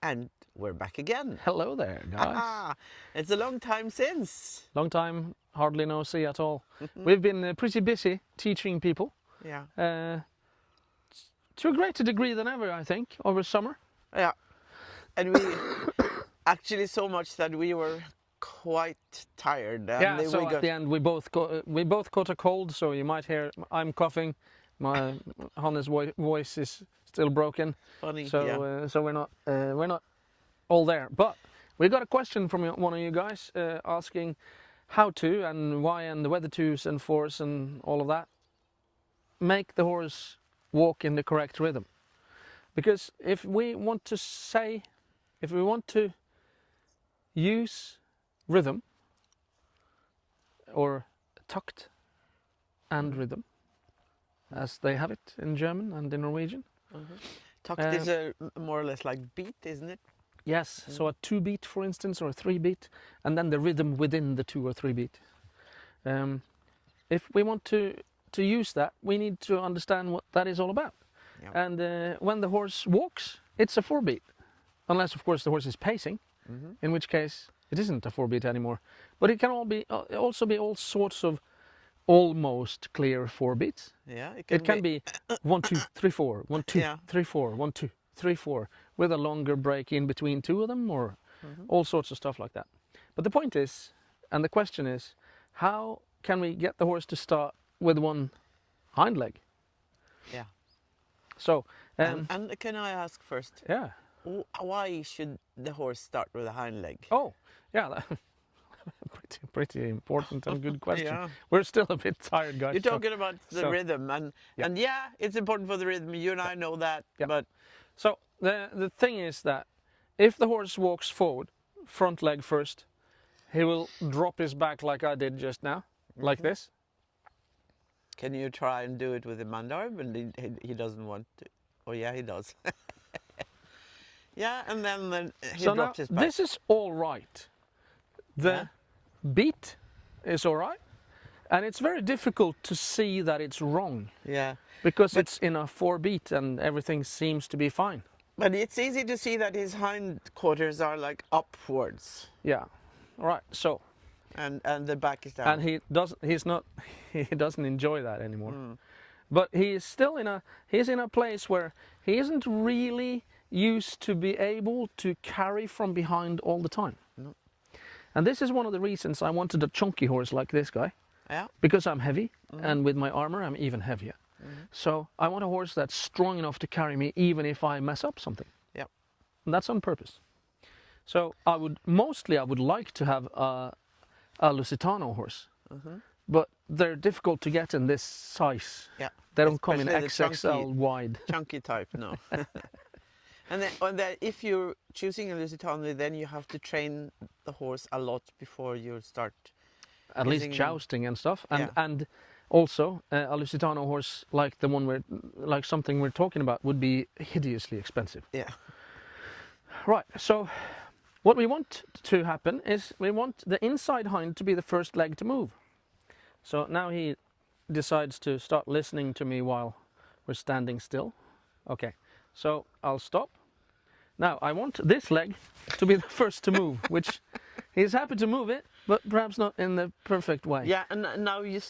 And we're back again. Hello there, guys. It's a long time since. Long time, hardly no see at all. We've been pretty busy teaching people. Yeah. To a greater degree than ever, I think, over summer. Yeah. And we actually so much that we were quite tired. And Yeah, so at the end we both caught a cold, so you might hear I'm coughing. My Hannes' voice is still broken. Funny. So yeah. so we're not all there. But we got a question from one of you guys asking how to and why and the whether tos and fors and all of that make the horse walk in the correct rhythm. Because if we want to use rhythm or takt and rhythm, as they have it in German and in Norwegian. Takt is a more or less like beat, isn't it? Yes, so a 2-beat, for instance, or a 3-beat, and then the rhythm within the 2 or 3-beat. If we want to use that, we need to understand what that is all about. Yeah. And when the horse walks, it's a 4-beat, unless, of course, the horse is pacing, in which case it isn't a 4-beat anymore. But it can also be all sorts of almost clear 4-beats. Yeah, it can be 1 2 3 4, 1 2 Yeah. 3 4, 1 2 3 4, with a longer break in between two of them, or all sorts of stuff like that. But the point is, and the question is, how can we get the horse to start with one hind leg? Yeah. So, And can I ask first? yeah. Why should the horse start with a hind leg? Oh, yeah. Pretty important and good question. Yeah. We're still a bit tired, guys. You're talking about the rhythm, and yeah. it's important for the rhythm. You and I know that. Yeah. But so the thing is that if the horse walks forward, front leg first, he will drop his back like I did just now, like this. Can you try and do it with the mandarm? And he doesn't want to. Oh yeah, he does. Yeah, and then he drops his back. This is all right. The beat is all right, and it's very difficult to see that it's wrong. Yeah. Because it's in a 4-beat and everything seems to be fine. But it's easy to see that his hind quarters are like upwards. Yeah. All right. So. And the back is down. And he doesn't enjoy that anymore. But he's still he's in a place where he isn't really used to be able to carry from behind all the time. No. And this is one of the reasons I wanted a chunky horse like this guy. Yeah. Because I'm heavy, and with my armor I'm even heavier. So I want a horse that's strong enough to carry me even if I mess up something. Yeah. And that's on purpose. So I would like to have a Lusitano horse. But they're difficult to get in this size. Yeah. They don't come in Especially XXL wide. Chunky type, no. And then if you're choosing a Lusitano, then you have to train the horse a lot before you start. At least jousting and stuff. And Yeah. and also a Lusitano horse like the one something we're talking about would be hideously expensive. Yeah. Right. So what we want to happen is we want the inside hind to be the first leg to move. So now he decides to start listening to me while we're standing still. Okay. So I'll stop. Now I want this leg to be the first to move, which he's happy to move it, but perhaps not in the perfect way. Yeah, and now you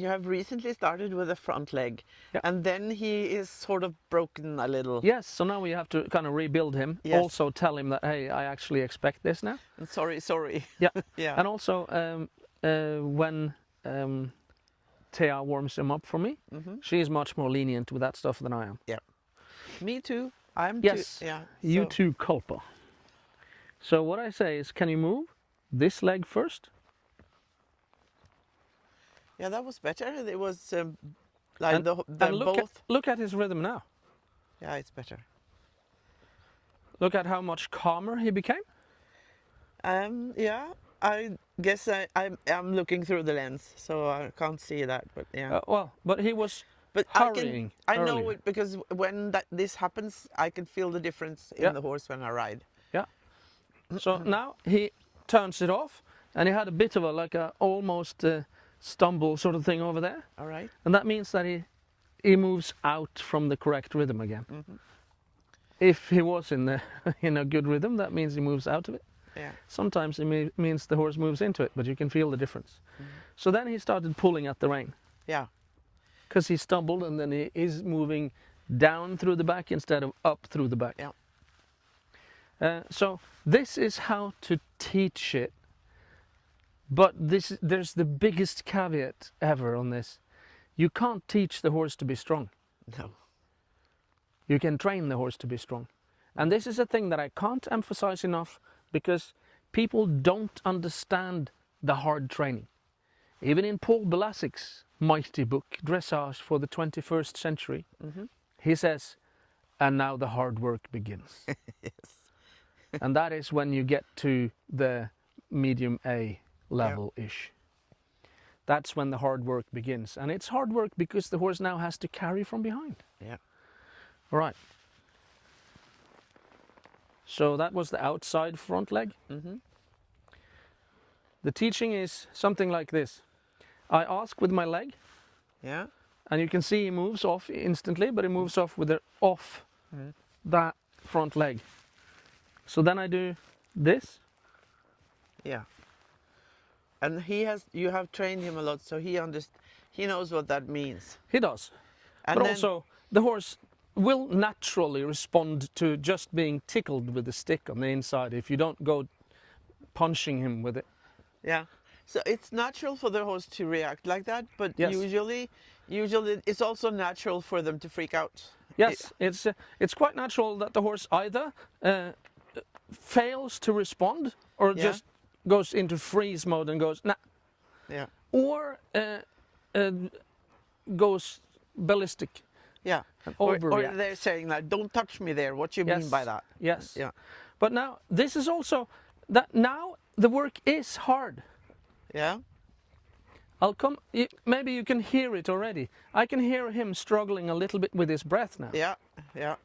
have recently started with the front leg, and then he is sort of broken a little. Yes, so now we have to kind of rebuild him. Yes. Also tell him that, hey, I actually expect this now. And sorry. Yeah. Yeah. And also when Thea warms him up for me, she's much more lenient with that stuff than I am. Yeah. Me too. Yes. Yeah. You too, Culpa. So what I say is, can you move this leg first? Yeah, that was better. It was like look at his rhythm now. Yeah, it's better. Look at how much calmer he became. Yeah, I guess I'm looking through the lens, so I can't see that. But yeah. But he was. But hurrying. I know it because when this happens, I can feel the difference in the horse when I ride. Yeah. So now he turns it off, and he had a bit of a almost stumble sort of thing over there. All right. And that means that he moves out from the correct rhythm again. if he was in the in a good rhythm, that means he moves out of it. Yeah. Sometimes it means the horse moves into it, but you can feel the difference. Mm-hmm. So then he started pulling at the rein Yeah. because he stumbled, and then he is moving down through the back instead of up through the back. Yeah. So this is how to teach it, but there's the biggest caveat ever on this. You can't teach the horse to be strong. No. You can train the horse to be strong. And this is a thing that I can't emphasize enough, because people don't understand the hard training. Even in Paul Belasik's mighty book, Dressage for the 21st Century, Mm-hmm. he says, and now the hard work begins. Yes. And that is when you get to the medium A level-ish. That's when the hard work begins. And it's hard work because the horse now has to carry from behind. Yeah. All right. So that was the outside front leg. Mm-hmm. The teaching is something like this. I ask with my leg, Yeah. and you can see he moves off instantly, but he moves off with the off that front leg. So then I do this. Yeah. And you have trained him a lot, so he knows what that means. He does. And But then, also, the horse will naturally respond to just being tickled with the stick on the inside if you don't go punching him with it. yeah. So it's natural for the horse to react like that, but Yes. usually it's also natural for them to freak out. Yes, it's quite natural that the horse either fails to respond or Yeah. just goes into freeze mode and goes, nah, Yeah. or goes ballistic. Yeah. And Or overreact. they're saying like, "Don't touch me there." What do you mean by that? Yes. Yeah. But now this is also that now the work is hard. Yeah. Maybe you can hear it already. I can hear him struggling a little bit with his breath now. Yeah. Yeah.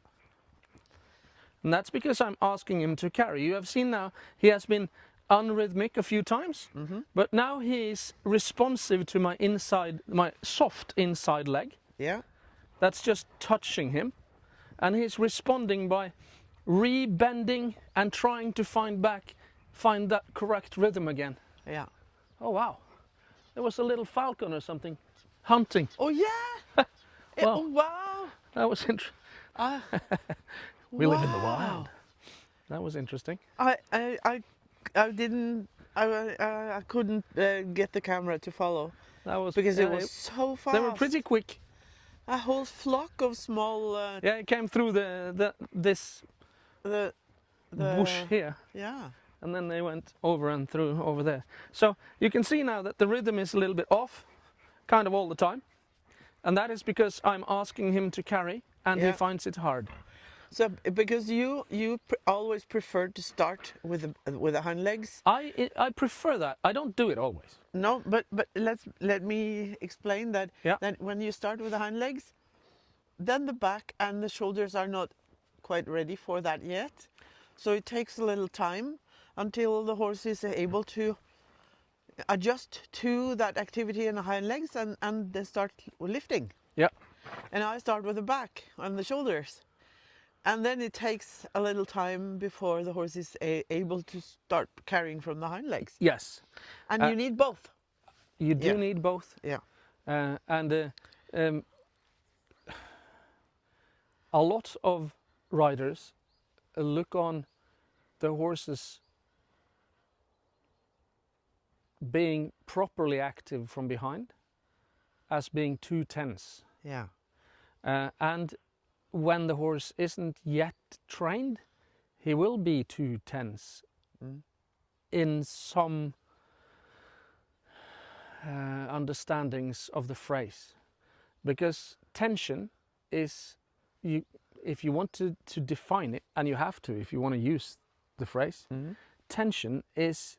And that's because I'm asking him to carry. You have seen now he has been unrhythmic a few times, but now he is responsive to my soft inside leg. Yeah. That's just touching him, and he's responding by re-bending and trying to find that correct rhythm again. Yeah. Oh wow, there was a little falcon or something hunting. Oh yeah. Wow. Oh wow. That was interesting. Ah, We live in the wow. wild. That was interesting. I didn't. I couldn't get the camera to follow That was because it was so fast. They were pretty quick. A whole flock of small. Yeah, it came through this The bush here, Yeah. and then they went over and through over there. So you can see now that the rhythm is a little bit off, kind of all the time, and that is because I'm asking him to carry, and he Yeah. finds it hard. So because you always prefer to start with the hind legs. I prefer that. I don't do it always. No, but let me explain that. Yeah. That when you start with the hind legs, then the back and the shoulders are not quite ready for that yet. So it takes a little time until the horse is able to adjust to that activity in the hind legs and they start lifting. Yeah. And I start with the back and the shoulders. And then it takes a little time before the horse is able to start carrying from the hind legs. Yes. And you need both. You do Yeah. need both. Yeah. A lot of riders look on the horses being properly active from behind as being too tense. Yeah. And when the horse isn't yet trained, he will be too tense in some understandings of the phrase. Because tension is, if you want to define it, and you have to if you want to use the phrase, tension is,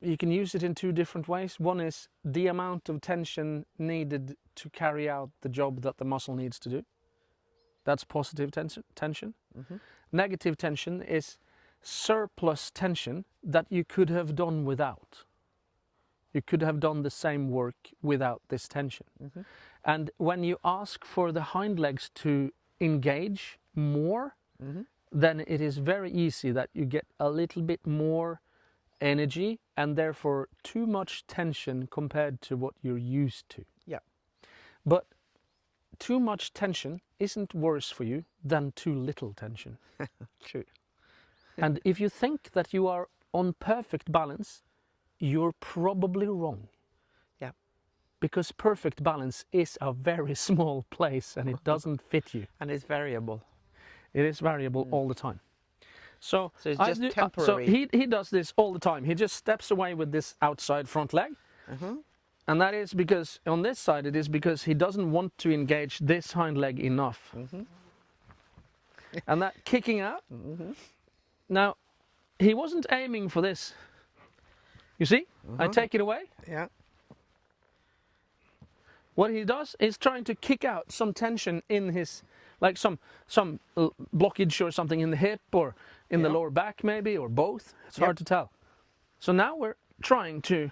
you can use it in two different ways. One is the amount of tension needed to carry out the job that the muscle needs to do. That's positive tension. Negative tension is surplus tension that you could have done without. You could have done the same work without this tension. And when you ask for the hind legs to engage more, then it is very easy that you get a little bit more energy and therefore too much tension compared to what you're used to. Yeah. But too much tension isn't worse for you than too little tension. True. And if you think that you are on perfect balance, you're probably wrong. Yeah. Because perfect balance is a very small place and it doesn't fit you. And it's variable. It is variable all the time. So it's just so temporary. he does this all the time. He just steps away with this outside front leg. And that is because, on this side, it is because he doesn't want to engage this hind leg enough. And that kicking out, now, he wasn't aiming for this. You see? I take it away. Yeah. What he does is trying to kick out some tension in his, like some blockage or something in the hip or in the lower back maybe, or both. It's hard to tell. So now we're trying to...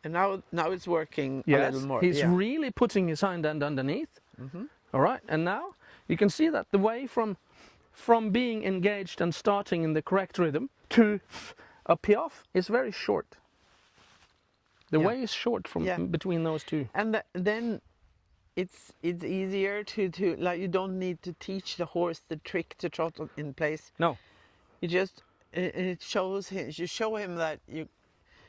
And now it's working a Yes, little more. he's really putting his hind end underneath. All right, and now you can see that the way from being engaged and starting in the correct rhythm to a piaffe is very short. The way is short from between those two. And then it's easier to like, you don't need to teach the horse the trick to trot in place. No. You just it shows him, you show him that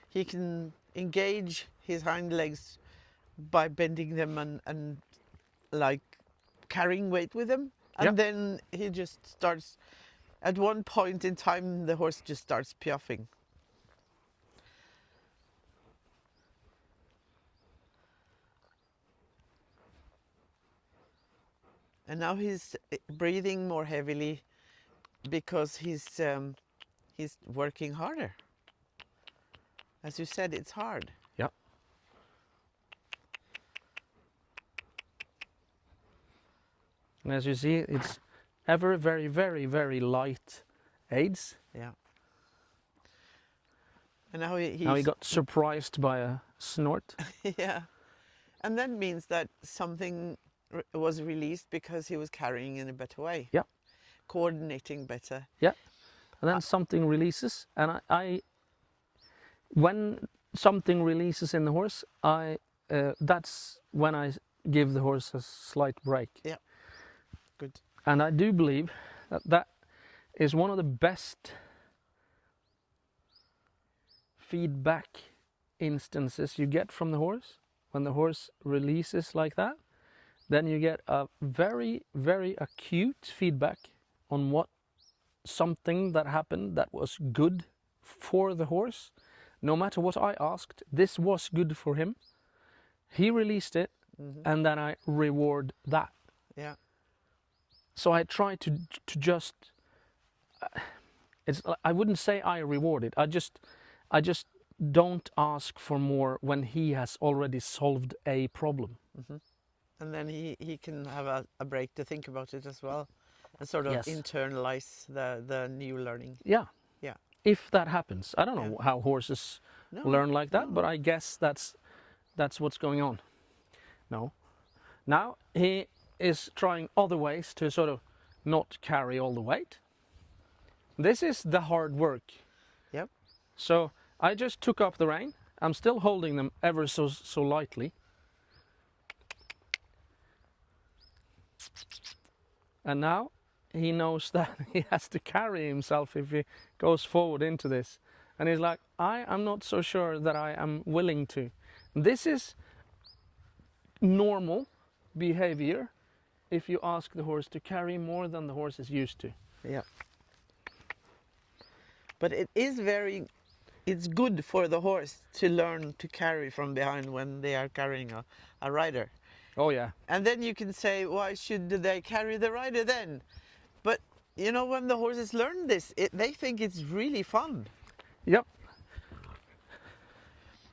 he can engage his hind legs by bending them and like carrying weight with them. And then he just starts, at one point in time, the horse just starts piaffing. And now he's breathing more heavily because he's working harder. As you said, it's hard. Yeah. And as you see, it's ever very, very, very light aids. Yeah. And now he got surprised by a snort. Yeah. And that means that something was released because he was carrying in a better way. Yeah. Coordinating better. Yeah. And then something releases, and when something releases in the horse, that's when I give the horse a slight break. Yeah. Good. And I do believe that is one of the best feedback instances you get from the horse. When the horse releases like that, then you get a very, very acute feedback on what something that happened that was good for the horse. No matter what I asked, this was good for him. He released it, and then I reward that. Yeah. So I try to just, I wouldn't say I reward it. I just don't ask for more when he has already solved a problem. And then he can have a break to think about it as well, and sort of internalize the new learning. Yeah. Yeah. If that happens. I don't know how horses learn like that, but I guess that's what's going on. No. Now he is trying other ways to sort of not carry all the weight. This is the hard work. Yep. So I just took up the rein. I'm still holding them ever so lightly. And now he knows that he has to carry himself if he goes forward into this. And he's like, I am not so sure that I am willing to. This is normal behavior if you ask the horse to carry more than the horse is used to. Yeah. But it's good for the horse to learn to carry from behind when they are carrying a rider. Oh yeah. And then you can say, why should they carry the rider then? But you know, when the horses learn this, they think it's really fun. Yep.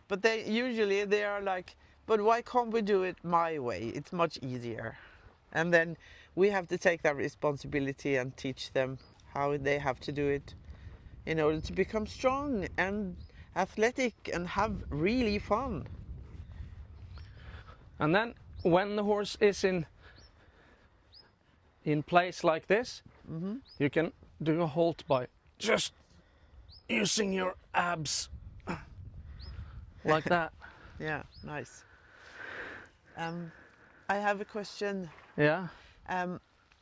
But they are like, but why can't we do it my way? It's much easier. And then we have to take that responsibility and teach them how they have to do it in order to become strong and athletic and have really fun. And then when the horse is in in place like this, you can do a halt by just using your abs like that. Yeah, nice. I have a question. Yeah.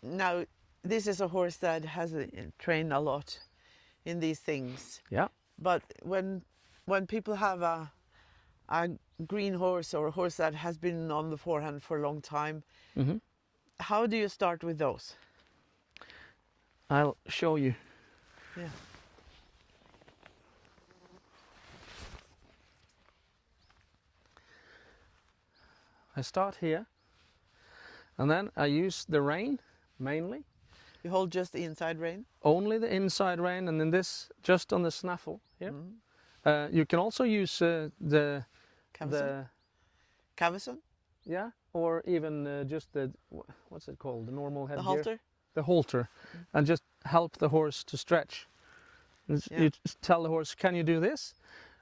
Now, this is a horse that has trained a lot in these things. Yeah. But when people have a green horse or a horse that has been on the forehand for a long time, how do you start with those? I'll show you. Yeah. I start here, and then I use the rein mainly. You hold just the inside rein? Only the inside rein, and then this just on the snaffle here. You can also use the Cavesson? yeah, or even just the what's it called, the normal headgear, The halter? the halter, and just help the horse to stretch. Yeah. You just tell the horse, "Can you do this?"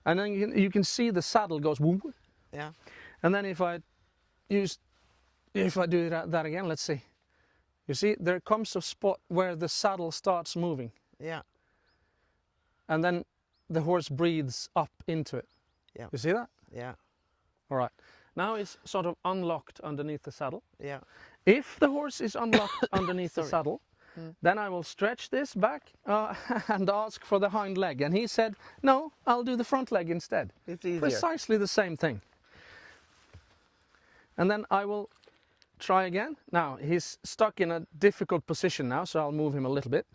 And then you can see the saddle goes whoop. Yeah. And then if I do that again, let's see. You see, there comes a spot where the saddle starts moving, Yeah. and then the horse breathes up into it. Yeah. You see that? Yeah. All right. Now it's sort of unlocked underneath the saddle. Yeah. If the horse is unlocked underneath the Sorry. saddle, then I will stretch this back and ask for the hind leg. And he said, no, I'll do the front leg instead. It's easier. Precisely the same thing. And then I will try again. Now he's stuck in a difficult position now, so I'll move him a little bit.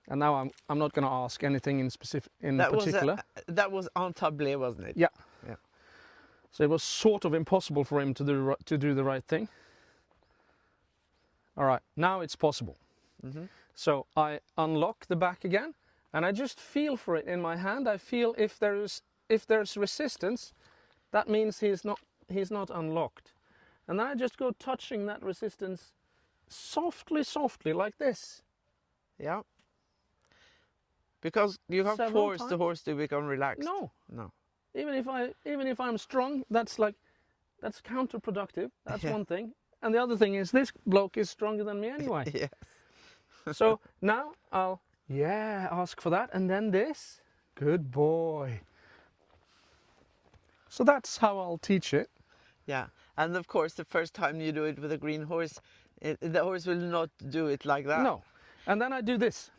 And now I'm not going to ask anything in particular. That was en tableau, wasn't it? Yeah. Yeah. So it was sort of impossible for him to do the right thing. All right, now it's possible. So I unlock the back again, and I just feel for it in my hand. I feel if there's resistance, that means he's not unlocked. And then I just go touching that resistance softly, like this. Yeah. Because you can't Several force the times. horse to become relaxed. No. No. Even if I'm strong, that's counterproductive. That's Yeah. one thing. And the other thing is this bloke is stronger than me anyway. Yes. So now I'll ask for that, and then this. Good boy. So that's how I'll teach it. Yeah. And of course, the first time you do it with a green horse, the horse will not do it like that. No. And then I do this.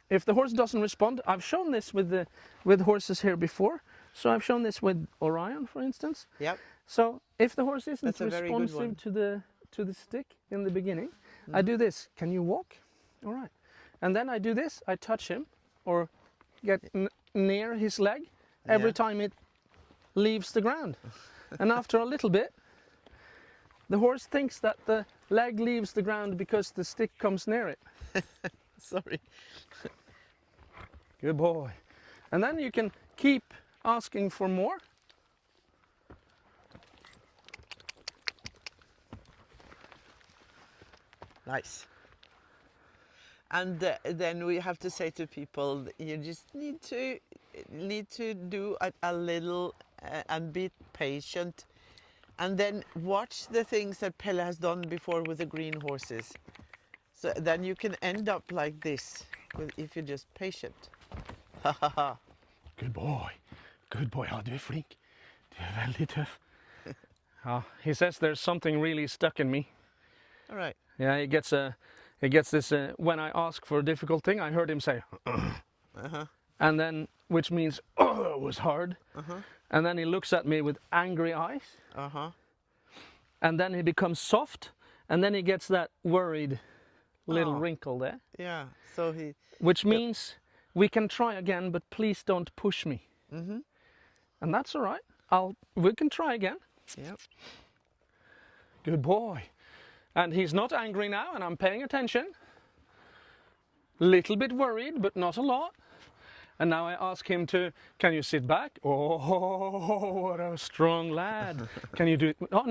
If the horse doesn't respond, I've shown this with horses here before. So I've shown this with Orion, for instance. Yep. So if the horse isn't That's a very good one. responsive to the stick in the beginning, I do this. Can you walk? All right. And then I do this. I touch him or get near his leg every time it leaves the ground. And after a little bit, the horse thinks that the leg leaves the ground because the stick comes near it. Sorry. Good boy. And then you can keep asking for more. Nice. And then we have to say to people, you just need to do a little and be patient, and then watch the things that Pelle has done before with the green horses. So then you can end up like this if you're just patient. Good boy. Good boy. Ja, du är flink. Du är väldigt tuff. He says there's something really stuck in me. All right. Yeah, he gets this when I ask for a difficult thing. I heard him say, and then which means it was hard. And then he looks at me with angry eyes. And then he becomes soft, and then he gets that worried little wrinkle there. Yeah. So which means we can try again, but please don't push me. And that's all right. We can try again. Yeah. Good boy. And he's not angry now, and I'm paying attention. Little bit worried, but not a lot. And now I ask him can you sit back? Oh, what a strong lad. Can you do it? No.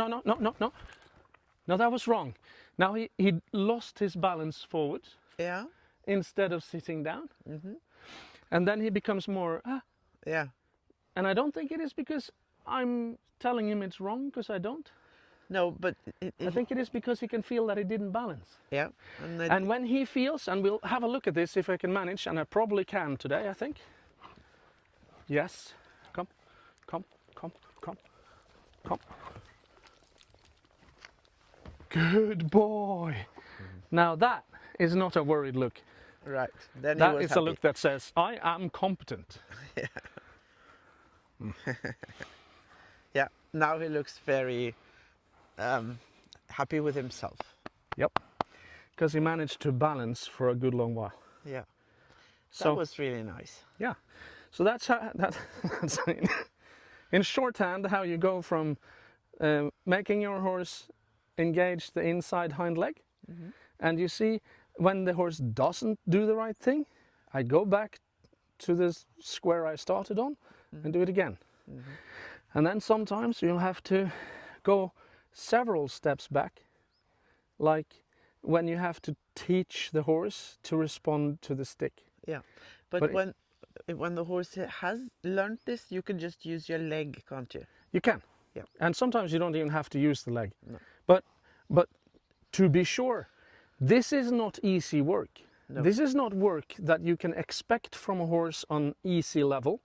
No, that was wrong. Now he lost his balance forward. Yeah. Instead of sitting down. And then he becomes more, Yeah. And I don't think it is because I'm telling him it's wrong, because I don't. No, but I think it is because he can feel that he didn't balance. yeah, And when he feels, and we'll have a look at this if I can manage, and I probably can today, I think. Yes, come, come, come, come, come. Good boy. Now that is not a worried look. right, then he That was is a happy. look that says, I am competent. Yeah, now he looks very happy with himself. Yep. Because he managed to balance for a good long while. Yeah, So that was really nice. yeah. So that's how that's in shorthand how you go from making your horse engage the inside hind leg. And you see when the horse doesn't do the right thing, I go back to the square I started on and do it again. And then sometimes you'll have to go several steps back, like when you have to teach the horse to respond to the stick. Yeah, but But when the horse has learned this, you can just use your leg, can't you? You can. Yeah. And sometimes you don't even have to use the leg. No. But to be sure, this is not easy work. No. This is not work that you can expect from a horse on easy level.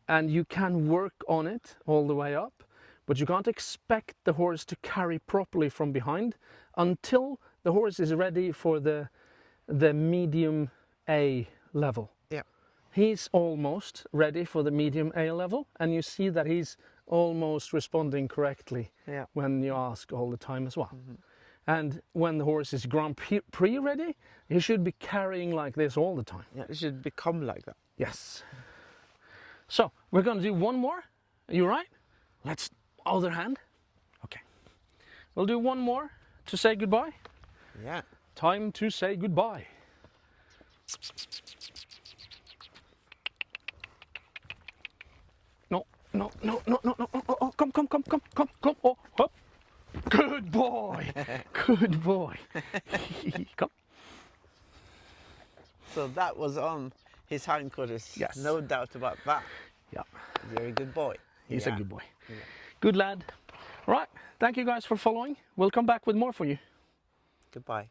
And you can work on it all the way up, but you can't expect the horse to carry properly from behind until the horse is ready for the medium A level. Yeah. He's almost ready for the medium A level, and you see that he's almost responding correctly Yeah. when you ask all the time as well. And when the horse is Grand Prix ready, he should be carrying like this all the time. Yeah, it should become like that. Yes. So we're going to do one more. Are you right? Let's other hand. Okay. We'll do one more to say goodbye. Yeah. Time to say goodbye. No, no, no, no, no, no, no, oh, come, oh, hop. Good boy, good boy. Come. So that was on his hindquarters. Yes. No doubt about that. Yeah, Very good boy. he's Yeah. a good boy. Good lad. Right, thank you guys for following. We'll come back with more for you. Goodbye.